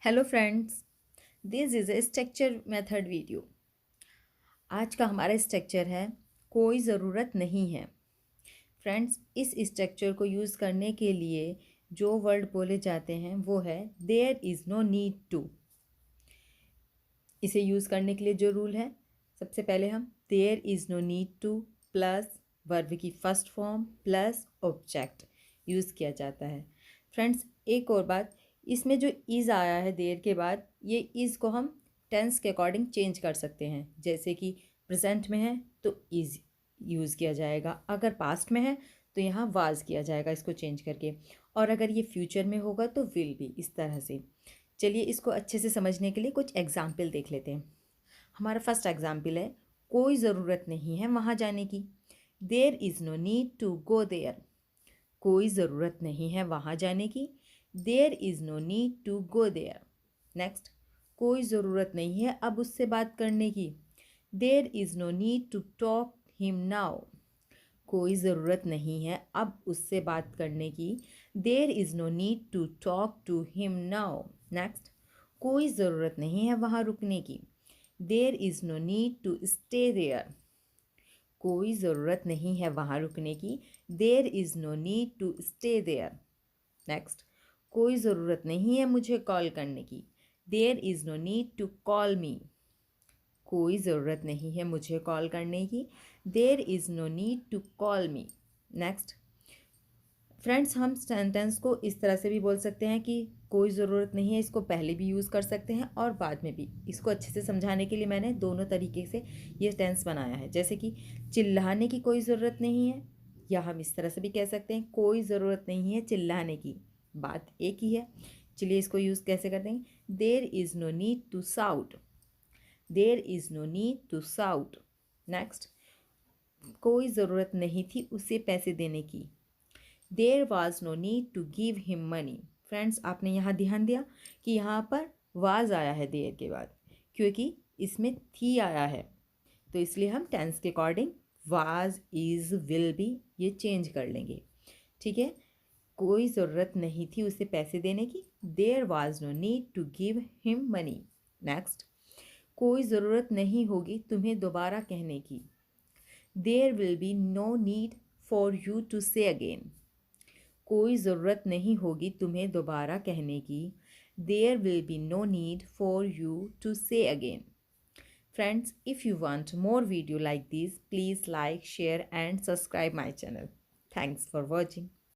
Hello friends, this is a structure method video. आज का हमारा स्ट्रक्चर है कोई ज़रूरत नहीं है। फ्रेंड्स, इस स्ट्रक्चर को यूज़ करने के लिए जो वर्ड बोले जाते हैं वो है there is no need to. इसे यूज़ करने के लिए जो रूल है, सबसे पहले हम there is no need to plus verb की first form plus object use किया जाता है। फ्रेंड्स, एक और बात, इसमें जो इज़ आया है देयर के बाद, ये इज़ को हम टेंस के अकॉर्डिंग चेंज कर सकते हैं। जैसे कि प्रेजेंट में है तो इज़ यूज़ किया जाएगा, अगर पास्ट में है तो यहाँ वाज किया जाएगा इसको चेंज करके, और अगर ये फ्यूचर में होगा तो विल बी, इस तरह से। चलिए इसको अच्छे से समझने के लिए कुछ एग्जाम्पल देख लेते हैं। हमारा फर्स्ट एग्जाम्पल है कोई ज़रूरत नहीं है वहाँ जाने की। There is no need to go there. कोई ज़रूरत नहीं है वहाँ जाने की। There is no need to go there. Next, कोई ज़रूरत नहीं है अब उससे बात करने की। There is no need to talk him now. कोई ज़रूरत नहीं है अब उससे बात करने की। There is no need to talk to him now. Next, कोई ज़रूरत नहीं है वहाँ रुकने की। There is no need to stay there. कोई ज़रूरत नहीं है वहाँ रुकने की। There is no need to stay there. Next, कोई ज़रूरत नहीं है मुझे कॉल करने की। There is no need to call me. कोई ज़रूरत नहीं है मुझे कॉल करने की। There is no need to call me. Next, friends, हम सेंटेंस को इस तरह से भी बोल सकते हैं कि कोई ज़रूरत नहीं है, इसको पहले भी यूज़ कर सकते हैं और बाद में भी। इसको अच्छे से समझाने के लिए मैंने दोनों तरीके से ये टेंस बनाया है। जैसे कि चिल्लाने की कोई ज़रूरत नहीं है, या हम इस तरह से भी कह सकते हैं कोई ज़रूरत नहीं है चिल्लाने की, बात एक ही है। चलिए इसको यूज़ कैसे करते हैं। There is no need to shout. There is no need to shout. Next, कोई ज़रूरत नहीं थी उसे पैसे देने की। There was no need to give him money. Friends, आपने यहाँ ध्यान दिया कि यहाँ पर वाज आया है देयर के बाद, क्योंकि इसमें थी आया है, तो इसलिए हम टेंस के according was is will be ये चेंज कर लेंगे। ठीक है, कोई ज़रूरत नहीं थी उसे पैसे देने की। There was no need to give him money. Next, कोई ज़रूरत नहीं होगी तुम्हें दोबारा कहने की। There will be no need for you to say again. कोई ज़रूरत नहीं होगी तुम्हें दोबारा कहने की। There will be no need for you to say again. Friends, if you want more video like this, please like, share and subscribe my channel. Thanks for watching.